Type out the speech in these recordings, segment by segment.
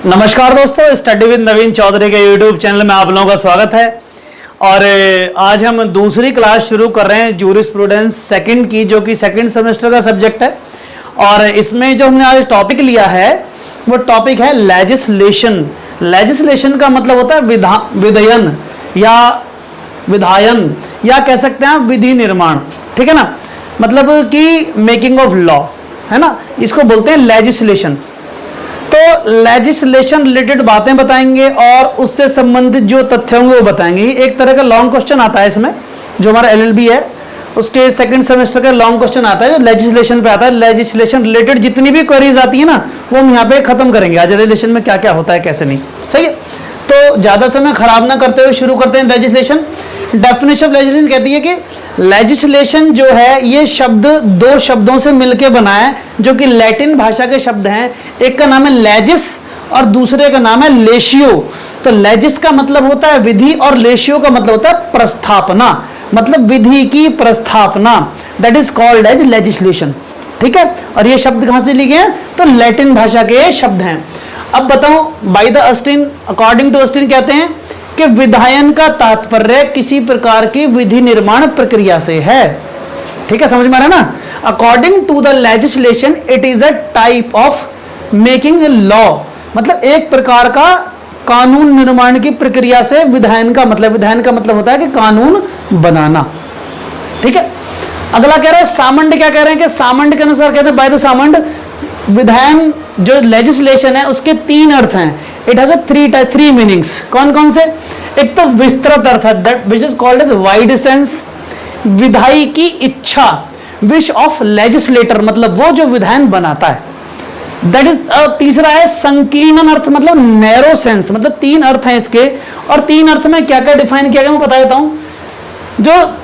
नमस्कार दोस्तों, study with नवीन चौधरी के यूट्यूब चैनल में आप लोगों का स्वागत है। और आज हम दूसरी क्लास शुरू कर रहे हैं जूरिस्प्रूडेंस सेकंड की, जो कि सेकंड सेमेस्टर का सब्जेक्ट है। और इसमें जो हमने आज टॉपिक लिया है वो टॉपिक है लेजिस्लेशन। लेजिस्लेशन का मतलब होता है विधयन या विधायन, या कह सकते हैं विधि निर्माण, ठीक है ना, मतलब कि मेकिंग ऑफ लॉ, है ना, इसको बोलते हैं लेजिस्लेशन। तो लेजिस्लेशन रिलेटेड बातें बताएंगे और उससे संबंधित जो तथ्य होंगे वो बताएंगे। एक तरह का लॉन्ग क्वेश्चन आता है इसमें, जो हमारा एलएलबी है उसके सेकंड सेमेस्टर का लॉन्ग क्वेश्चन आता है जो लेजिस्लेशन पे आता है। लेजिस्लेशन रिलेटेड जितनी भी क्वेरीज आती है ना वो हम यहाँ पे खत्म करेंगे आज। लेजिस्लेशन में क्या क्या होता है, कैसे नहीं, सही है। तो ज्यादा समय खराब ना करते हुए शुरू करते हैं लेजिस्लेशन। डेफिनेशन ऑफ लेजिस्लेशन कहती है कि लेजिस्लेशन जो है ये शब्द दो शब्दों से मिलकर बना है, जो कि लैटिन भाषा के शब्द हैं। एक का नाम है लेजिस और दूसरे का नाम है लेशियो। तो लेजिस का मतलब होता है विधि और लेशियो का मतलब होता है प्रस्थापना, मतलब विधि की प्रस्थापना, that is called as legislation, ठीक है। और ये शब्द कहां से लिए गए हैं, तो लैटिन भाषा के शब्द हैं। अब बताओ, by the Austin, according to Austin कहते हैं कि विधायन का तात्पर्य किसी प्रकार की विधि निर्माण प्रक्रिया से है, ठीक है, समझ में आ रहा है ना। According to the legislation it is a type of making a law, मतलब एक प्रकार का कानून निर्माण की प्रक्रिया से विधायन का मतलब होता है कि कानून बनाना, ठीक है। अगला कह रहा है सामंड, क्या कह रहे हैं कि सामंड के अनुसार कहते हैं बाय द सामंड विधायन जो लेजिस्लेशन है उसके तीन अर्थ हैं। It has three meanings. कौन कौन से? एक तो विस्तृत अर्थ है, that which is called as wide sense, विधायी की इच्छा, विश ऑफ लेजिस्लेटर, मतलब वो जो विधान बनाता है, दैट इज। तीसरा है संकीर्ण अर्थ, मतलब नैरो सेंस, मतलब तीन अर्थ हैं इसके। और तीन अर्थ में क्या क्या डिफाइन किया गया मैं बता देता हूं। जो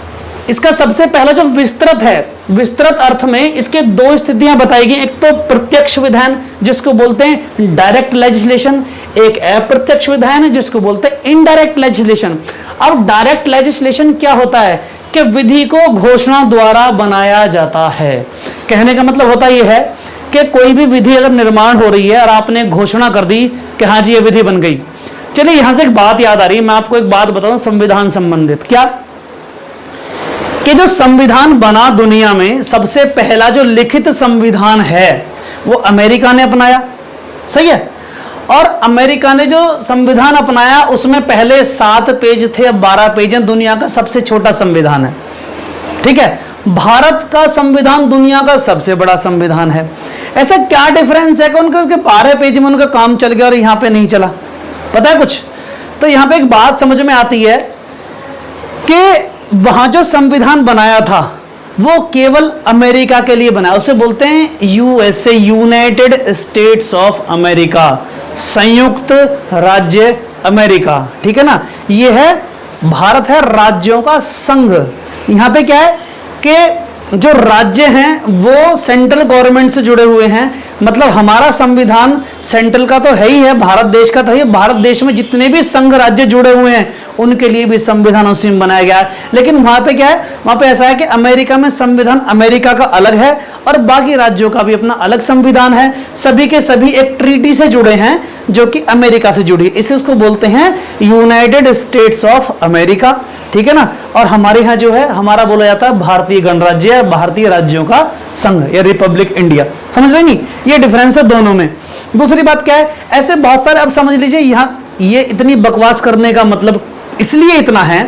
इसका सबसे पहला जो विस्तृत है, विस्तृत अर्थ में इसके दो स्थितियां बताई गई। एक तो प्रत्यक्ष विधान जिसको बोलते हैं डायरेक्ट लेजिस्लेशन, एक अप्रत्यक्ष विधान है जिसको बोलते हैं इनडायरेक्ट लेजिस्लेशन। अब डायरेक्ट लेजिस्लेशन क्या होता है कि विधि को घोषणा द्वारा बनाया जाता है। कहने का मतलब होता यह है कि कोई भी विधि अगर निर्माण हो रही है और आपने घोषणा कर दी कि हाँ जी ये विधि बन गई। चलिए यहां से एक बात याद आ रही है, मैं आपको एक बात बताऊं संविधान संबंधित। क्या कि जो संविधान बना दुनिया में, सबसे पहला जो लिखित संविधान है वो अमेरिका ने अपनाया, सही है। और अमेरिका ने जो संविधान अपनाया उसमें पहले 7 पेज थे, अब 12 पेज हैं। दुनिया का सबसे छोटा संविधान है, ठीक है। भारत का संविधान दुनिया का सबसे बड़ा संविधान है। ऐसा क्या डिफरेंस है कि उनके 12 पेज में उनका काम चल गया और यहां पे नहीं चला? पता है कुछ? तो यहां पे एक बात समझ में आती है कि वहां जो संविधान बनाया था वो केवल अमेरिका के लिए बनाया। उसे बोलते हैं USA, United states of America, संयुक्त राज्य अमेरिका, ठीक है ना। ये है, भारत है राज्यों का संघ। यहां पे क्या है कि जो राज्य हैं वो सेंट्रल गवर्नमेंट से जुड़े हुए हैं, मतलब हमारा संविधान सेंट्रल का तो है ही है, भारत देश का तो है। भारत देश में जितने भी संघ राज्य जुड़े हुए हैं उनके लिए भी संविधान उसी में बनाया गया है। लेकिन वहां पे क्या है, वहां पे ऐसा है कि अमेरिका में संविधान अमेरिका का अलग है और बाकी राज्यों का भी अपना अलग संविधान है। सभी के सभी एक ट्रीटी से जुड़े हैं जो कि अमेरिका से जुड़ी है, इसे उसको बोलते हैं यूनाइटेड स्टेट्स ऑफ अमेरिका, ठीक है ना। और हमारे यहाँ जो है हमारा बोला जाता है भारतीय गणराज्य, भारतीय राज्यों का संघ या रिपब्लिक इंडिया। समझ रहे नहीं, ये डिफरेंस है दोनों में। दूसरी बात क्या है, ऐसे बहुत सारे, अब समझ लीजिए यहाँ ये इतनी बकवास करने का मतलब इसलिए इतना है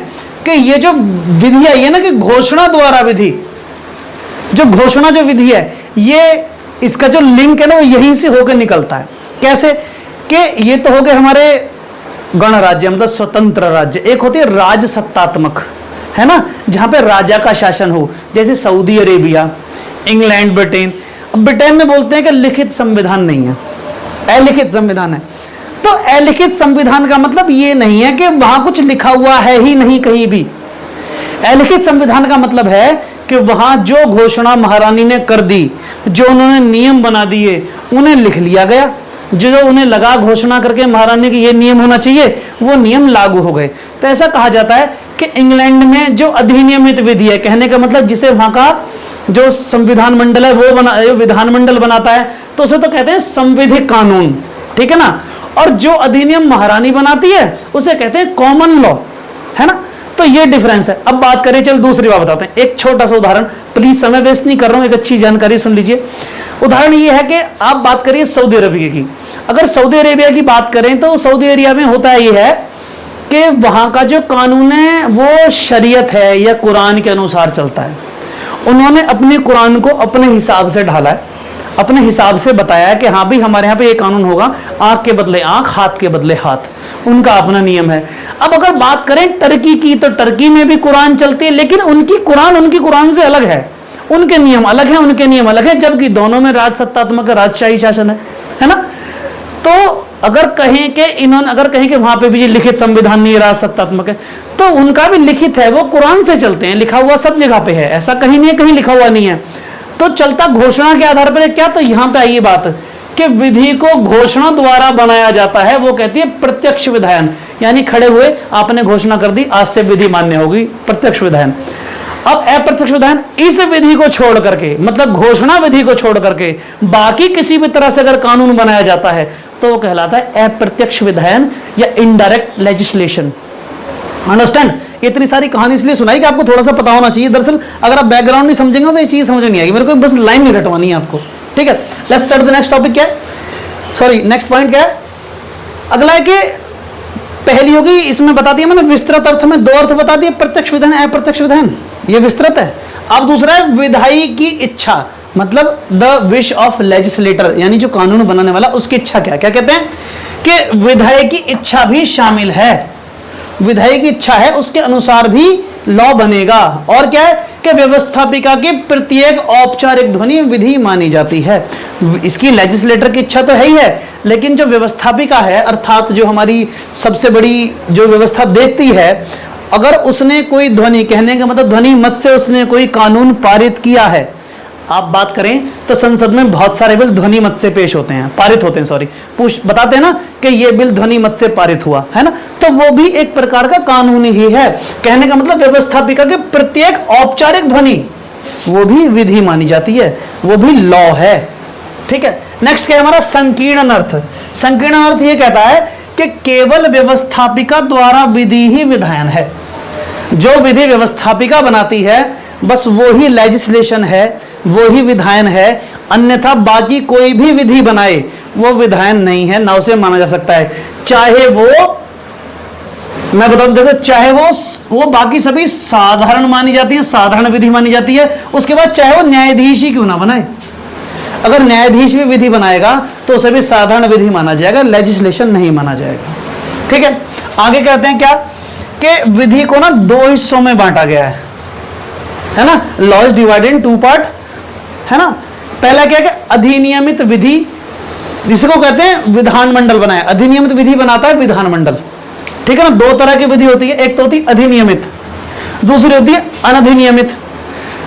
कि ये जो विधि है ये ना कि घोषणा द्वारा विधि, जो घोषणा जो विधि है ये, इसका जो लिंक है ना वो यहीं से होकर निकलता है। कैसे कि ये तो हो गए हमारे गणराज्य, मतलब स्वतंत्र राज्य। एक होती है राजसत्तात्मक, है ना, जहां पे राजा का शासन हो, जैसे सऊदी अरेबिया, इंग्लैंड, ब्रिटेन। अब ब्रिटेन में बोलते हैं कि लिखित संविधान नहीं है, अलिखित संविधान है। तो अलिखित संविधान का मतलब ये नहीं है कि वहां कुछ लिखा हुआ है ही नहीं कहीं भी। अलिखित संविधान का मतलब है कि वहां जो घोषणा महारानी ने कर दी, जो उन्होंने नियम बना दिए, उन्हें लिख लिया गया। जो उन्हें लगा घोषणा करके महारानी की ये नियम होना चाहिए, वो नियम लागू हो गए। तो ऐसा कहा जाता है कि इंग्लैंड में जो अधिनियमित विधि है, कहने का मतलब जिसे वहां का जो संविधान मंडल है वो विधानमंडल बनाता है, तो उसे तो कहते हैं संविधिक कानून, ठीक है ना। और जो अधिनियम महारानी बनाती है उसे कहते हैं कॉमन लॉ, है ना। तो ये डिफरेंस है। अब बात करें, चल दूसरी बात बताते हैं। एक छोटा सा उदाहरण, प्लीज समय वेस्ट नहीं कर रहा हूं, एक अच्छी जानकारी सुन लीजिए। उदाहरण ये है कि आप बात करिए सऊदी अरेबिया की। अगर सऊदी अरेबिया की बात करें तो सऊदी अरेबिया में होता ये है कि वहां का जो कानून है वो शरीयत है या कुरान के अनुसार चलता है। उन्होंने अपने कुरान को अपने हिसाब से ढाला है, अपने हिसाब से बताया है कि हाँ भाई हमारे यहाँ पे ये कानून होगा, आंख के बदले आंख, हाथ के बदले हाथ, उनका अपना नियम है। अब अगर बात करें टर्की की, तो टर्की में भी कुरान चलती है, लेकिन उनकी कुरान से अलग है, उनके नियम अलग है, उनके नियम अलग है, जबकि दोनों में राजसत्तात्मक राजशाही शासन है ना। तो अगर कहें कि वहां पे भी लिखित संविधान नहीं, राजसत्तात्मक है, तो उनका भी लिखित है, वो कुरान से चलते हैं, लिखा हुआ सब जगह पे है, ऐसा कहीं नहीं है कहीं लिखा हुआ नहीं है। तो चलता घोषणा के आधार पर क्या, तो यहां पे आई बात कि विधि को घोषणा द्वारा बनाया जाता है, वो कहती है प्रत्यक्ष विधायन, यानी खड़े हुए आपने घोषणा कर दी, आज से विधि मान्य होगी, प्रत्यक्ष विधायन। अब अप्रत्यक्ष विधायन, इस विधि को छोड़ करके, मतलब घोषणा विधि को छोड़ करके बाकी किसी भी तरह से अगर कानून बनाया जाता है तो वो कहलाता है अप्रत्यक्ष विधायन या इनडायरेक्ट लेजिस्लेशन। अंडरस्टैंड? इतनी सारी कहानी इसलिए सुनाई कि आपको थोड़ा सा पता होना चाहिए। दरअसल अगर आप बैकग्राउंड नहीं समझेंगे तो ये चीज समझ नहीं आएगी। मेरे को बस लाइन नहीं रटवानी है आपको, ठीक है। Let's start the next topic. क्या है, सॉरी नेक्स्ट पॉइंट क्या है, अगला है कि पहली होगी, इसमें बता दिया मैंने विस्तृत अर्थ में 2 अर्थ बता दिए, प्रत्यक्ष विधान, अप्रत्यक्ष विधान, ये विस्तृत है। अब दूसरा है विधायी की इच्छा, मतलब द विश ऑफ लेजिस्लेटर, यानी जो कानून बनाने वाला उसकी इच्छा क्या कहते हैं कि विधायी की इच्छा भी शामिल है, विधायी की इच्छा है उसके अनुसार भी लॉ बनेगा। और क्या है कि व्यवस्थापिका की प्रत्येक औपचारिक ध्वनि विधि मानी जाती है। इसकी लेजिस्लेटर की इच्छा तो है ही है, लेकिन जो व्यवस्थापिका है अर्थात जो हमारी सबसे बड़ी जो व्यवस्था देखती है, अगर उसने कोई ध्वनि, कहने का मतलब ध्वनि मत से उसने कोई कानून पारित किया है, आप बात करें तो संसद में बहुत सारे बिल ध्वनि मत से पेश होते हैं, पारित होते हैं, सॉरी बताते हैं ना कि ये बिल ध्वनि मत से पारित हुआ है ना, तो वो भी एक प्रकार का कानून ही है। कहने का मतलब व्यवस्थापिका के प्रत्येक औपचारिक ध्वनि वो भी विधि मानी जाती है, वो भी लॉ है, ठीक है। नेक्स्ट क्या है हमारा संकीर्ण अर्थ। संकीर्ण अर्थ ये कहता है कि केवल व्यवस्थापिका द्वारा विधि ही विधायन है, जो विधि व्यवस्थापिका बनाती है बस वो ही लेजिस्लेशन है, वो ही विधायन है, अन्यथा बाकी कोई भी विधि बनाए वो विधायन नहीं है, ना उसे माना जा सकता है। चाहे वो, मैं बता दूं, देखो चाहे वो बाकी सभी साधारण मानी जाती है, साधारण विधि मानी जाती है, उसके बाद चाहे वो न्यायाधीश ही क्यों ना बनाए, अगर न्यायाधीश भी विधि बनाएगा तो उसे भी साधारण विधि माना जाएगा, लेजिस्लेशन नहीं माना जाएगा, ठीक है। आगे कहते हैं क्या कि विधि को ना 2 हिस्सों में बांटा गया है ना, law is divided in 2 part, है ना। पहला क्या है, अधिनियमित विधि, जिसको कहते हैं विधानमंडल बनाया, अधिनियमित विधि बनाता है विधानमंडल, ठीक है ना। 2 तरह की विधि होती है, एक तो होती है अधिनियमित, दूसरी होती है अनधिनियमित।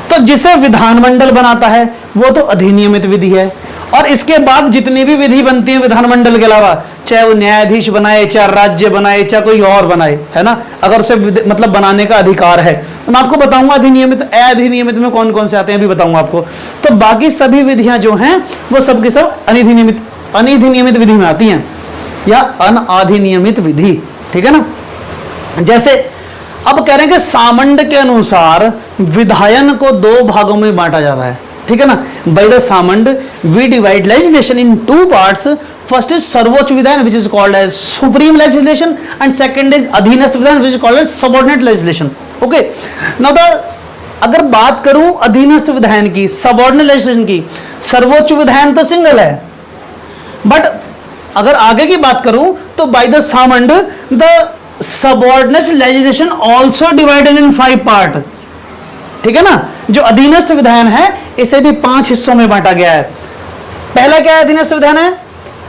तो जिसे विधानमंडल बनाता है वो तो अधिनियमित विधि है, और इसके बाद जितनी भी विधि बनती है विधानमंडल के अलावा, चाहे वो न्यायाधीश बनाए, चाहे राज्य बनाए, चाहे कोई और बनाए, है ना, अगर उसे मतलब बनाने का अधिकार है, तो मैं आपको बताऊंगा अधिनियमित अधिनियमित में कौन कौन से आते हैं, अभी बताऊंगा आपको। तो बाकी सभी विधियां जो हैं वो सबकी सब अनिधिनियमित विधि में आती हैं या अनाधिनियमित विधि, ठीक है ना। जैसे अब कह रहे हैं कि सामंड के अनुसार विधायन को 2 भागों में बांटा जाता है, ठीक है ना। बाय द सामंड we divide legislation in 2 parts. First is सर्वोच्च विधायन which is called as supreme legislation, and second is अधीनस्थ विधायन which is called as subordinate legislation. Okay, now अगर बात करूं अधीनस्थ विधायन की, सबऑर्डिनेट लेजिस्लेशन की, सर्वोच्च विधायन तो सिंगल है, बट अगर आगे की बात करूं तो bye the Salmond the subordinate legislation also divided in 5 part, ठीक है ना। जो अधीनस्थ विधायन है इसे भी 5 हिस्सों में बांटा गया है। पहला क्या है अधीनस्थ विधायन है,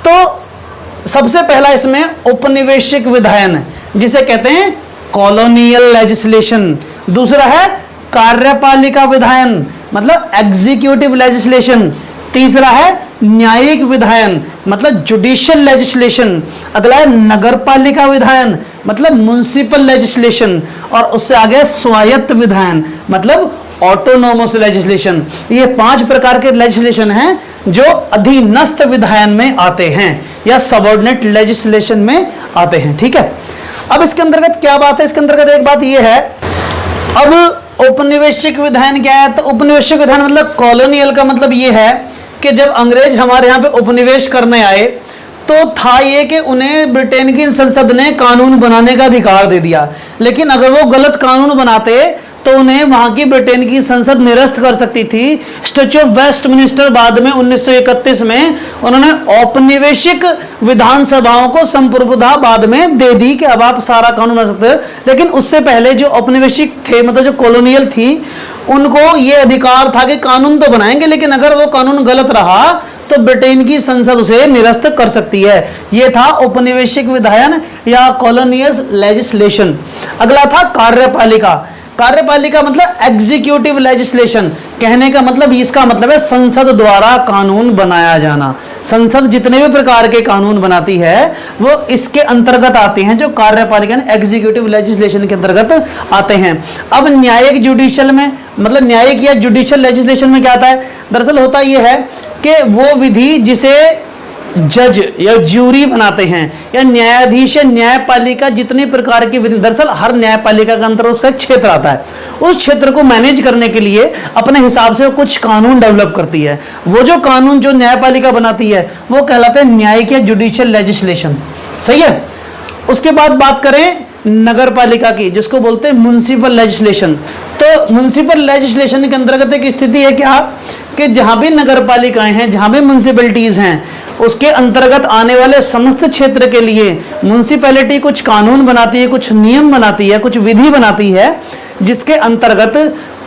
तो सबसे पहला इसमें उपनिवेशिक विधायन है, जिसे कहते हैं कॉलोनियल लेजिस्लेशन। दूसरा है कार्यपालिका विधायन, मतलब एग्जीक्यूटिव लेजिस्लेशन। तीसरा है न्यायिक विधायन, मतलब जुडिशियल लेजिस्लेशन। अगला है नगरपालिका विधायन, मतलब म्युनिसिपल लेजिस्लेशन। और उससे आगे स्वायत्त विधायन, मतलब ऑटोनोमस लेजिस्लेशन। ये 5 प्रकार के लेजिस्लेशन हैं जो अधीनस्थ विधायन में आते हैं या सबऑर्डिनेट लेजिस्लेशन में आते हैं। ठीक है, अब इसके अंतर्गत क्या बात है, इसके अंतर्गत एक बात ये है, अब औपनिवेशिक विधायन क्या है, तो औपनिवेशिक विधायन मतलब कॉलोनियल का मतलब ये है कि जब अंग्रेज हमारे यहाँ पे उपनिवेश करने आए तो था ये कि उन्हें ब्रिटेन की संसद ने कानून बनाने का अधिकार दे दिया, लेकिन अगर वो गलत कानून बनाते तो उन्हें वहां की ब्रिटेन की संसद निरस्त कर सकती थी। स्टैच्यू ऑफ वेस्टमिनिस्टर बाद में 1931 में उन्होंने औपनिवेशिक विधानसभाओं को संप्रभुता बाद में दे दी कि अब आप सारा कानून बना सकते हो, लेकिन उससे पहले जो औपनिवेशिक थे, मतलब जो कॉलोनियल थी, उनको ये अधिकार था कि कानून तो बनाएंगे लेकिन अगर वो कानून गलत रहा तो ब्रिटेन की संसद उसे निरस्त कर सकती है। यह था औपनिवेशिक विधायन या कॉलोनियल लेजिस्लेशन। अगला था कार्यपालिका। कार्यपालिका मतलब एग्जीक्यूटिव लेजिस्लेशन, कहने का मतलब इसका मतलब है संसद द्वारा कानून बनाया जाना। संसद जितने भी प्रकार के कानून बनाती है वो इसके अंतर्गत आते हैं, जो कार्यपालिका एग्जीक्यूटिव लेजिस्लेशन के अंतर्गत आते हैं। अब न्यायिक जुडिशियल में, मतलब न्यायिक या जुडिशियल लेजिस्लेशन में क्या आता है, दरअसल होता यह है कि वो विधि जिसे जज या ज्यूरी बनाते हैं या न्यायाधीश या न्यायपालिका जितने प्रकार की विधि, दरअसल हर न्यायपालिका के अंदर उसका एक क्षेत्र आता है, उस क्षेत्र को मैनेज करने के लिए अपने हिसाब से वो कुछ कानून डेवलप करती है। वो जो कानून जो न्यायपालिका बनाती है वो कहलाते हैं न्यायिक या जुडिशियल लेजिस्लेशन। सही है। उसके बाद बात करें नगर पालिका की, जिसको बोलते हैं म्युनिसिपल लेजिस्लेशन। तो म्युनिसिपल लेजिस्लेशन के अंतर्गत एक स्थिति है क्या कि जहां भी नगर पालिकाएं हैं, जहां भी म्युनिसिपैलिटीज हैं, उसके अंतर्गत आने वाले समस्त क्षेत्र के लिए म्युनिसिपैलिटी कुछ कानून बनाती है, कुछ नियम बनाती है, कुछ विधि बनाती है, जिसके अंतर्गत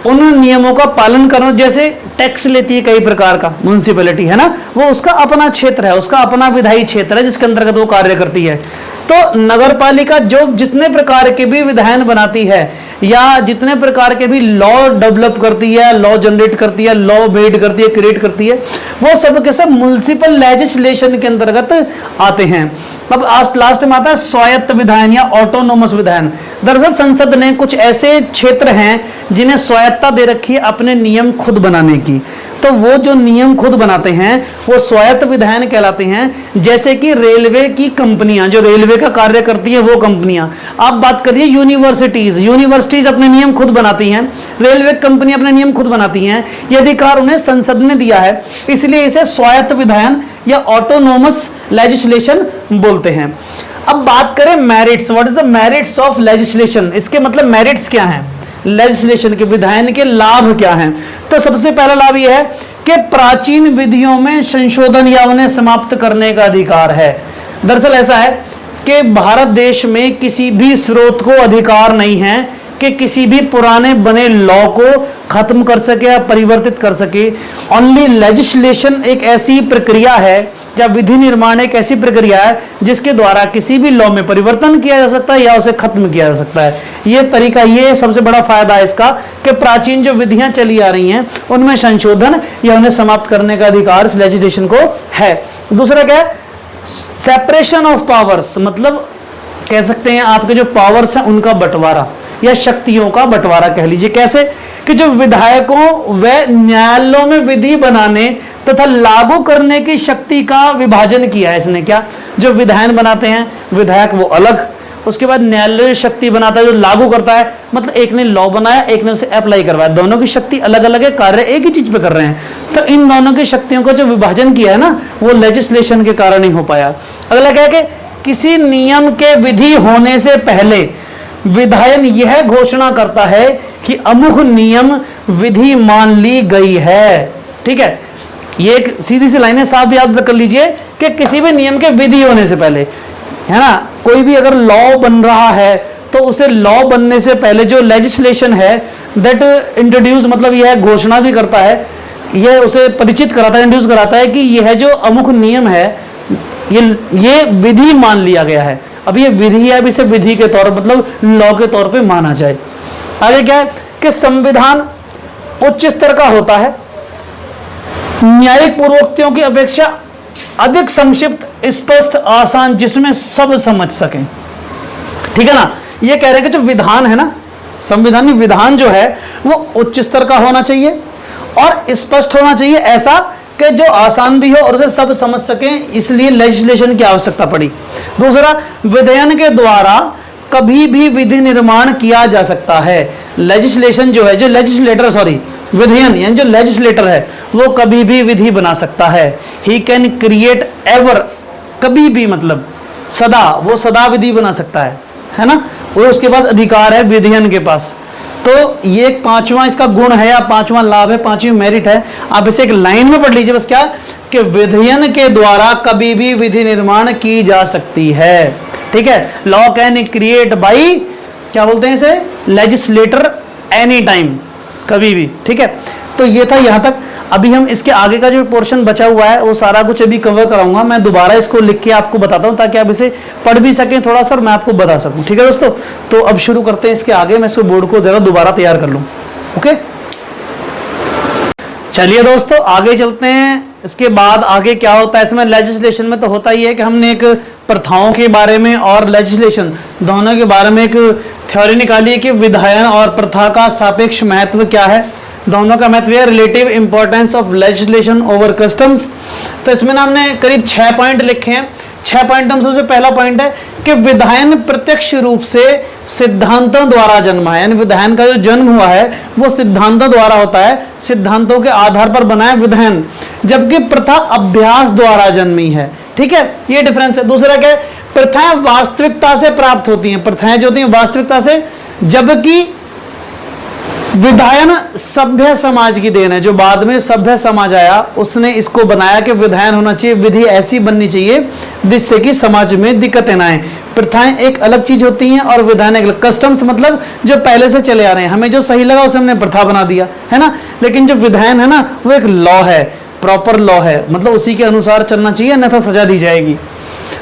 उन नियमों का पालन करना, जैसे टैक्स लेती है कई प्रकार का म्युनिसिपैलिटी, है ना, वो उसका अपना क्षेत्र है, उसका अपना विधायी क्षेत्र है जिसके अंतर्गत वो कार्य करती है। तो नगर पालिका जो जितने प्रकार के भी विधायन बनाती है या जितने प्रकार के भी लॉ डेवलप करती है, लॉ जनरेट करती है, लॉ मेड करती है, क्रिएट करती है, वो सब के सब म्युनिसिपल लेजिस्लेशन के अंतर्गत आते हैं। अब लास्ट में आता है स्वायत्त विधायन या ऑटोनोमस विधायन। दरअसल संसद ने कुछ ऐसे क्षेत्र हैं जिन्हें स्वायत्तता दे रखी है अपने नियम खुद बनाने की, तो वो जो नियम खुद बनाते हैं वो स्वायत्त विधायन कहलाते हैं। जैसे कि रेलवे की कंपनियां, जो रेलवे का कार्य करती है वो कंपनियां। आप बात करिए यूनिवर्सिटीज अपने नियम खुद बनाती हैं, रेलवे कंपनी अपने नियम खुद बनाती हैं, ये अधिकार उन्हें संसद ने दिया है, इसलिए इसे स्वायत्त विधायन या ऑटोनोमस लेजिस्लेशन बोलते हैं। अब बात करें merits, what is the merits of legislation, इसके मतलब मेरिट्स क्या हैं, लेजिस्लेशन के विधायन के लाभ क्या हैं। तो सबसे पहला लाभ यह है कि प्राचीन विधियों में संशोधन या उन्हें समाप्त करने का अधिकार है। दरअसल ऐसा है कि भारत देश में किसी भी स्रोत को अधिकार नहीं है कि किसी भी पुराने बने लॉ को खत्म कर सके या परिवर्तित कर सके। ओनली लेजिस्लेशन एक ऐसी प्रक्रिया है या विधि निर्माण एक ऐसी प्रक्रिया है जिसके द्वारा किसी भी लॉ में परिवर्तन किया जा सकता है या उसे खत्म किया जा सकता है। ये तरीका, ये सबसे बड़ा फायदा है इसका कि प्राचीन जो विधियां चली आ रही हैं उनमें संशोधन या उन्हें समाप्त करने का अधिकार इस लेजिस्लेशन को है। दूसरा क्या है, सेपरेशन ऑफ पावर्स, मतलब कह सकते हैं आपके जो पावर्स हैं उनका बंटवारा या शक्तियों का बंटवारा कह लीजिए। कैसे कि जो विधायकों व न्यायालयों में विधि बनाने तथा लागू करने की शक्ति का विभाजन किया है इसने। क्या, जो विधायन बनाते हैं विधायक वो अलग, उसके बाद न्यायालय शक्ति बनाता है जो लागू करता है, मतलब एक ने लॉ बनाया एक ने उसे अप्लाई करवाया, दोनों की शक्ति अलग अलग है, कार्य एक ही चीज पे कर रहे हैं। तो इन दोनों की शक्तियों का जो विभाजन किया है ना वो लेजिस्लेशन के कारण ही हो पाया। अगला क्या है कि किसी नियम के विधि होने से पहले विधायन यह घोषणा करता है कि अमुक नियम विधि मान ली गई है। ठीक है, ये एक सीधी सी लाइन है, साफ याद कर लीजिए कि किसी भी नियम के विधि होने से पहले, है ना, कोई भी अगर लॉ बन रहा है तो उसे लॉ बनने से पहले जो लेजिस्लेशन है दैट इंट्रोड्यूस, मतलब यह घोषणा भी करता है, यह उसे परिचित कराता है, इंट्रोड्यूस कराता है कि यह जो अमुक नियम है ये विधि मान लिया गया है। अब ये विधि है, अब इसे विधि के तौर मतलब लॉ के तौर पे माना जाए। आगे क्या है कि संविधान उच्च स्तर का होता है, न्यायिक पूर्वोक्तियों की अपेक्षा अधिक संक्षिप्त, स्पष्ट, आसान, जिसमें सब समझ सकें। ठीक है ना, ये कह रहे हैं कि जो विधान है ना, संविधानिक विधान जो है वो उच्च स्तर का होना चाहिए और स्पष्ट होना चाहिए, ऐसा कि जो आसान भी हो और उसे सब समझ सकें, इसलिए लेजिस्लेशन की आवश्यकता पड़ी। दूसरा, विधेयन के द्वारा कभी भी विधि निर्माण किया जा सकता है। लेजिस्लेशन जो है, जो लेजिस्लेटर सॉरी विधेयन यानी जो लेजिस्लेटर है वो कभी भी विधि बना सकता है। ही कैन क्रिएट एवर, कभी भी मतलब सदा, वो सदा विधि बना सकता है ना, वो उसके पास अधिकार है विधेयन के पास। तो ये पांचवा इसका गुण है या पांचवा लाभ है, पांचवी मेरिट है। आप इसे एक लाइन में पढ़ लीजिए बस, क्या कि विधेयन के द्वारा कभी भी विधि निर्माण की जा सकती है। ठीक है, लॉ कैन क्रिएट बाई, क्या बोलते हैं इसे, लेजिस्लेटर एनी टाइम, कभी भी। ठीक है, तो ये था यहां तक। अभी हम इसके आगे का जो पोर्शन बचा हुआ है वो सारा कुछ अभी कवर कराऊंगा। मैं दोबारा इसको लिख के आपको बताता हूं ताकि आप इसे पढ़ भी सकें थोड़ा सा और मैं आपको बता सकूं। ठीक है दोस्तों, तो अब शुरू करते हैं इसके आगे। मैं इसको बोर्ड को जरा दोबारा तैयार कर लूं। ओके, चलिए दोस्तों आगे चलते हैं। इसके बाद आगे क्या होता है इसमें, लेजिस्लेशन में तो होता ही है कि हमने एक प्रथाओं के बारे में और लेजिस्लेशन दोनों के बारे में एक थ्योरी निकाली है कि विधायन और प्रथा का सापेक्ष महत्व क्या है, दोनों का महत्व है, relative importance of legislation over customs. तो इसमें ना हमने करीब 6 पॉइंट लिखे हैं। 6 पॉइंट में सबसे पहला पॉइंट है कि विधायन प्रत्यक्ष रूप से सिद्धांतों द्वारा जन्मा है, यानी विधायन का जो जन्म हुआ है वो सिद्धांतों द्वारा होता है, सिद्धांतों के आधार पर बना है विधायन, जबकि प्रथा अभ्यास द्वारा जन्मी है। ठीक है, ये डिफरेंस है। दूसरा क्या है, प्रथाएं वास्तविकता से प्राप्त होती हैं, प्रथाएं जो होती हैं वास्तविकता से, जबकि विधायन सभ्य समाज की देन है। जो बाद में सभ्य समाज आया उसने इसको बनाया कि विधायन होना चाहिए, विधि ऐसी बननी चाहिए जिससे कि समाज में दिक्कतें ना आए। प्रथाएं एक अलग चीज होती हैं और विधायन एक अलग। कस्टम्स मतलब जो पहले से चले आ रहे हैं, हमें जो सही लगा उसे हमने प्रथा बना दिया है ना, लेकिन जो विधायन है ना वो एक लॉ है, प्रॉपर लॉ है, मतलब उसी के अनुसार चलना चाहिए अन्यथा सजा दी जाएगी।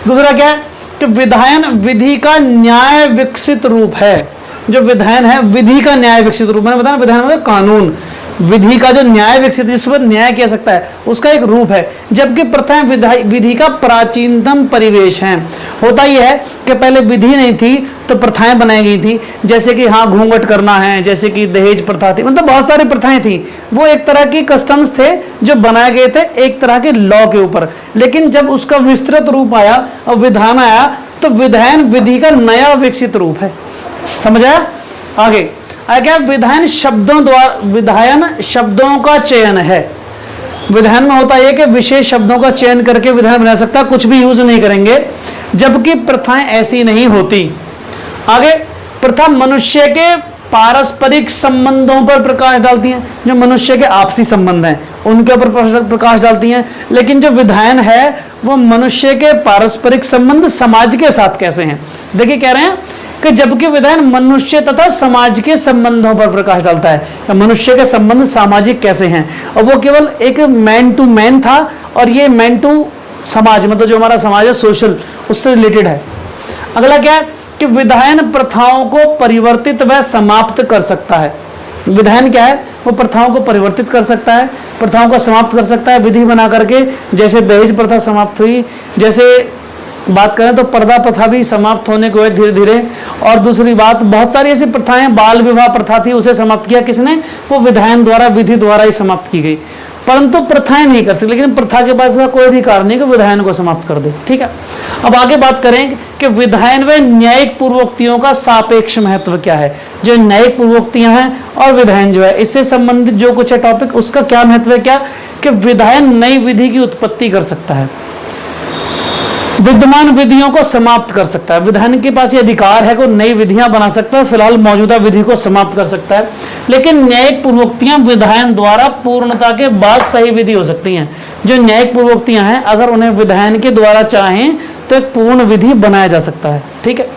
दूसरा क्या है कि विधायन विधि का न्याय विकसित रूप है। जो विधायन है विधि का न्याय विकसित रूप, मैंने बताया विधायन मतलब कानून, विधि का जो न्याय विकसित जिस पर न्याय किया सकता है उसका एक रूप है, जबकि प्रथाएं विधि का प्राचीनतम परिवेश है। होता यह है कि पहले विधि नहीं थी तो प्रथाएं बनाई गई थी, जैसे कि हाँ घूंघट करना है, जैसे कि दहेज प्रथा थी, मतलब बहुत सारी प्रथाएं थी। वो एक तरह की कस्टम्स थे जो बनाए गए थे एक तरह के लॉ के ऊपर, लेकिन जब उसका विस्तृत रूप आया और विधान आया तो विधायन विधि का नया विकसित रूप है। समझ आया? आगे क्या, विधायन शब्दों द्वारा, विधायन शब्दों का चयन है। विधायन में होता है कि विशेष शब्दों का चयन करके विधायन बना सकता, कुछ भी यूज नहीं करेंगे, जबकि प्रथाएं ऐसी नहीं होती। आगे, प्रथा मनुष्य के पारस्परिक संबंधों पर प्रकाश डालती हैं, जो मनुष्य के आपसी संबंध हैं उनके ऊपर प्रकाश डालती हैं, लेकिन जो विधायन है वो मनुष्य के पारस्परिक संबंध समाज के साथ कैसे हैं। देखिए कह रहे हैं कि जबकि विधायन मनुष्य तथा समाज के संबंधों पर प्रकाश डालता है, मनुष्य के संबंध सामाजिक कैसे हैं, और वो केवल एक मैन टू मैन था और ये मैन टू समाज, मतलब जो हमारा समाज है सोशल, उससे रिलेटेड है। अगला क्या है कि विधायन प्रथाओं को परिवर्तित व समाप्त कर सकता है। विधायन क्या है, वो प्रथाओं को परिवर्तित कर सकता है, प्रथाओं को समाप्त कर सकता है विधि बना करके, जैसे दहेज प्रथा समाप्त हुई, जैसे बात करें तो पर्दा प्रथा भी समाप्त होने को है धीरे धीरे। और दूसरी बात, बहुत सारी ऐसी प्रथाएं, बाल विवाह प्रथा थी उसे समाप्त किया किसने, वो विधायन द्वारा, विधि द्वारा ही समाप्त की गई। परंतु प्रथाएं नहीं कर सकती, लेकिन प्रथा के पास कोई अधिकार नहीं कि विधायन को समाप्त कर दे। ठीक है, अब आगे बात करें कि विधायन व न्यायिक पूर्वोक्तियों का सापेक्ष महत्व क्या है। जो न्यायिक पूर्वोक्तियां हैं और विधायन जो है इससे संबंधित जो कुछ है टॉपिक, उसका क्या महत्व है, क्या कि विधायन नई विधि की उत्पत्ति कर सकता है, विद्यमान विधियों को समाप्त कर सकता है। विधायन के पास ये अधिकार है कि नई विधियां बना सकता है, फिलहाल मौजूदा विधि को समाप्त कर सकता है। लेकिन न्यायिक पूर्वोक्तियां विधायन द्वारा पूर्णता के बाद सही विधि हो सकती हैं। जो न्यायिक पूर्वोक्तियां हैं अगर उन्हें विधायन के द्वारा चाहें तो एक पूर्ण विधि बनाया जा सकता है। ठीक है,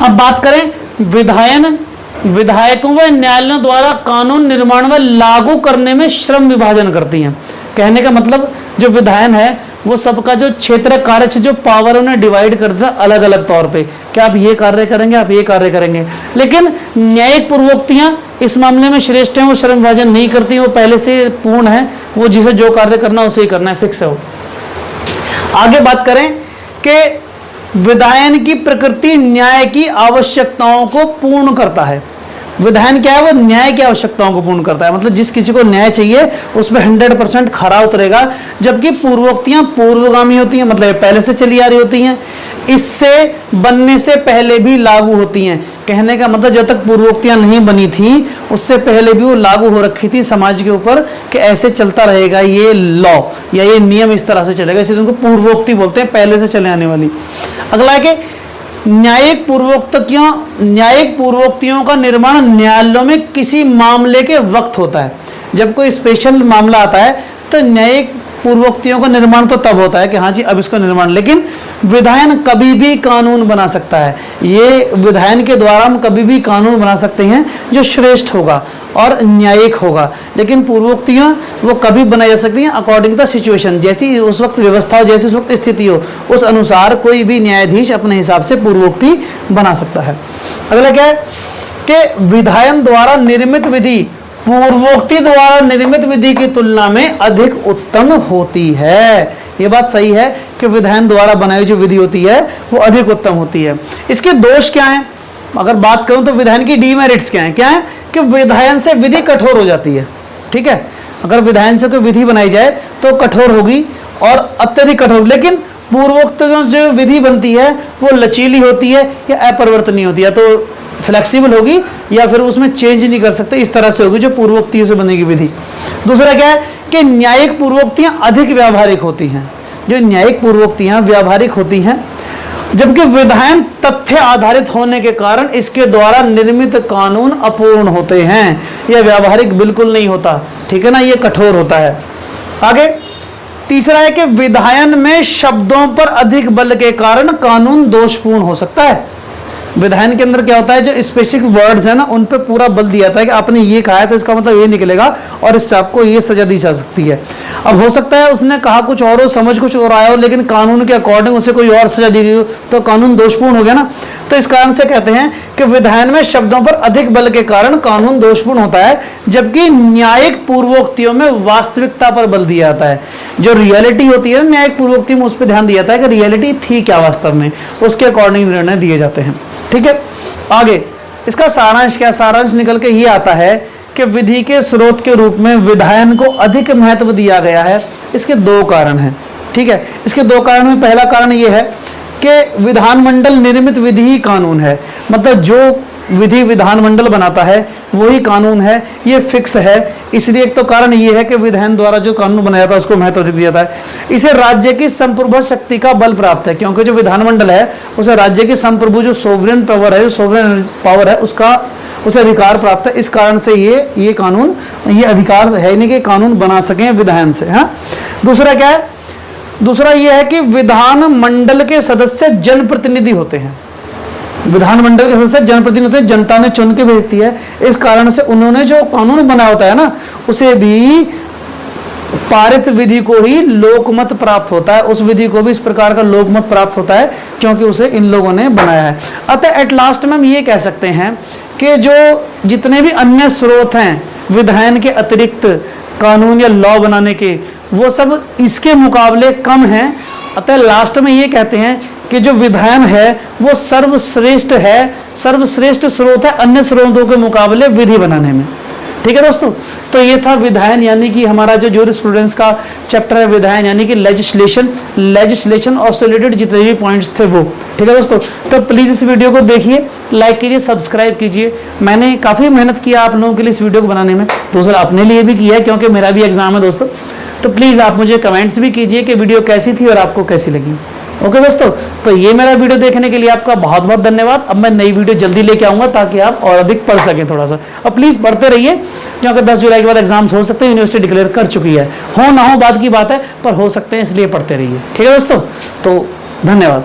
अब बात करें विधायन विधायकों व न्यायालयों द्वारा कानून निर्माण व लागू करने में श्रम विभाजन करती हैं। कहने का मतलब जो विधायन है वो सबका जो क्षेत्र कार्य जो पावर उन्हें डिवाइड कर दिया अलग अलग तौर पे, क्या आप ये कार्य करेंगे, आप ये कार्य करेंगे। लेकिन न्यायिक पूर्वोक्तियां इस मामले में श्रेष्ठ हैं, वो श्रम विभाजन नहीं करती, वो पहले से पूर्ण है, वो जिसे जो कार्य करना उसे ही करना है, फिक्स है वो। आगे बात करें कि विधायन की प्रकृति न्याय की आवश्यकताओं को पूर्ण करता है। विधायन क्या है, वो न्याय की आवश्यकताओं को पूर्ण करता है, मतलब जिस किसी को न्याय चाहिए उसमें 100% खरा उतरेगा। जबकि पूर्वोक्तियां पूर्वगामी होती हैं, मतलब पहले से चली आ रही होती हैं, इससे बनने से पहले भी लागू होती हैं। कहने का मतलब जब तक पूर्वोक्तियां नहीं बनी थी उससे पहले भी वो लागू हो रखी थी समाज के ऊपर कि ऐसे चलता रहेगा ये लॉ या ये नियम इस तरह से चलेगा, इसलिए उनको पूर्वोक्ति बोलते हैं, पहले से चले आने वाली। अगला है कि न्यायिक पूर्वोक्तियों का निर्माण न्यायालयों में किसी मामले के वक्त होता है। जब कोई स्पेशल मामला आता है तो न्यायिक पूर्वोक्तियों का निर्माण तो तब होता है कि हाँ जी अब इसका निर्माण, लेकिन विधायन कभी भी कानून बना सकता है। ये विधायन के द्वारा हम कभी भी कानून बना सकते हैं जो श्रेष्ठ होगा और न्यायिक होगा, लेकिन पूर्वोक्तियां वो कभी बनाई जा सकती हैं अकॉर्डिंग द सिचुएशन, जैसी उस वक्त व्यवस्था हो, जैसी उस वक्त स्थिति हो, उस अनुसार कोई भी न्यायाधीश अपने हिसाब से पूर्वोक्ति बना सकता है। अगला क्या है कि विधायन द्वारा निर्मित विधि पूर्वोक्ति द्वारा निर्मित विधि की तुलना में अधिक उत्तम होती है। ये बात सही है कि विधायन द्वारा बनाई जो विधि होती है वो अधिक उत्तम होती है। इसके दोष क्या हैं? अगर बात करूं तो विधायन की डीमेरिट्स क्या हैं कि विधायन से विधि कठोर हो जाती है। ठीक है, अगर विधायन से कोई विधि बनाई जाए तो कठोर होगी और अत्यधिक कठोर, लेकिन पूर्वोक्त जो विधि बनती है वो लचीली होती है या अपरिवर्तनीय होती है, तो फ्लेक्सिबल होगी या फिर उसमें चेंज नहीं कर सकते, इस तरह से होगी जो पूर्वोक्तियों से बनेगी विधि। दूसरा क्या है कि न्यायिक पूर्वोक्तियां अधिक व्यावहारिक होती हैं। जो न्यायिक पूर्वोक्तियां व्यावहारिक होती हैं, जबकि विधायन तथ्य आधारित होने के कारण इसके द्वारा निर्मित कानून अपूर्ण होते हैं। यह व्यावहारिक बिल्कुल नहीं होता, ठीक है ना, ये कठोर होता है। आगे तीसरा है कि विधायन में शब्दों पर अधिक बल के कारण कानून दोषपूर्ण हो सकता है। विधायन के अंदर क्या होता है, जो स्पेसिफिक वर्ड्स है ना उन पे पूरा बल दिया जाता है कि आपने ये कहा है तो इसका मतलब ये निकलेगा और इससे आपको ये सजा दी जा सकती है। अब हो सकता है उसने कहा कुछ और हो, समझ कुछ और आया हो, लेकिन कानून के अकॉर्डिंग उसे कोई और सजा दी गई हो तो कानून दोषपूर्ण हो गया ना। तो इस कारण से कहते हैं कि विधायन में शब्दों पर अधिक बल के कारण कानून दोषपूर्ण होता है, जबकि न्यायिक पूर्वोक्तियों में वास्तविकता पर बल दिया जाता है। जो रियलिटी होती है न्यायिक पूर्वोक्ति में उस पर ध्यान दिया जाता है कि रियलिटी थी क्या वास्तव में, उसके अकॉर्डिंग निर्णय दिए जाते हैं। ठीक है, आगे इसका सारांश क्या, सारांश निकल के ये आता है कि विधि के स्रोत के रूप में विधायन को अधिक महत्व दिया गया है। इसके दो कारण हैं। ठीक है, इसके दो कारण में पहला कारण ये है कि विधानमंडल निर्मित विधि ही कानून है, मतलब जो विधि विधानमंडल बनाता है वही कानून है, ये फिक्स है। इसलिए एक तो कारण ये है कि विधायन द्वारा जो कानून बनाया जाता है उसको महत्व दिया जाता है। इसे राज्य की संप्रभु शक्ति का बल प्राप्त है, क्योंकि जो विधानमंडल है उसे राज्य की संप्रभु जो सोवरेन पावर है, जो सोवरेन पावर है उसका उसे अधिकार प्राप्त है। इस कारण से ये कानून, ये अधिकार है नहीं कि कानून बना सकें विधायन से। हाँ, दूसरा क्या है, दूसरा यह है कि विधानमंडल के सदस्य जनप्रतिनिधि होते हैं। विधानमंडल के सदस्य जनप्रतिनिधि होते हैं, जनता ने चुन के भेजती है। इस कारण से उन्होंने जो कानून बनाया होता है ना उसे भी पारित विधि को ही लोकमत प्राप्त होता है, उस विधि को भी इस प्रकार का लोकमत प्राप्त होता है क्योंकि उसे इन लोगों ने बनाया है। अतः एट लास्ट में हम ये कह सकते हैं कि जो जितने भी अन्य स्रोत हैं विधायन के अतिरिक्त कानून या लॉ बनाने के, वो सब इसके मुकाबले कम हैं। अतः लास्ट में ये कहते हैं कि जो विधायन है वो सर्वश्रेष्ठ है, सर्वश्रेष्ठ स्रोत है अन्य स्रोतों के मुकाबले विधि बनाने में। ठीक है दोस्तों, तो ये था विधायन यानी कि हमारा जो जूरिस्प्रूडेंस का चैप्टर है विधायन यानी कि लेजिस्लेशन और से रिलेटेड जितने भी पॉइंट्स थे वो। ठीक है दोस्तों, तो प्लीज़ इस वीडियो को देखिए, लाइक कीजिए, सब्सक्राइब कीजिए। मैंने काफ़ी मेहनत किया आप लोगों के लिए इस वीडियो को बनाने में, दूसरा अपने लिए भी किया है क्योंकि मेरा भी एग्जाम है दोस्तों। तो प्लीज़ आप मुझे कमेंट्स भी कीजिए कि वीडियो कैसी थी और आपको कैसी लगी। ओके दोस्तों, तो ये मेरा वीडियो देखने के लिए आपका बहुत बहुत धन्यवाद। अब मैं नई वीडियो जल्दी लेके आऊंगा ताकि आप और अधिक पढ़ सकें थोड़ा सा। और प्लीज़ पढ़ते रहिए क्योंकि 10 जुलाई के बाद एग्जाम्स हो सकते हैं, यूनिवर्सिटी डिक्लेयर कर चुकी है। हो ना हो बात की बात है, पर हो सकते हैं, इसलिए पढ़ते रहिए। ठीक है दोस्तों, तो धन्यवाद।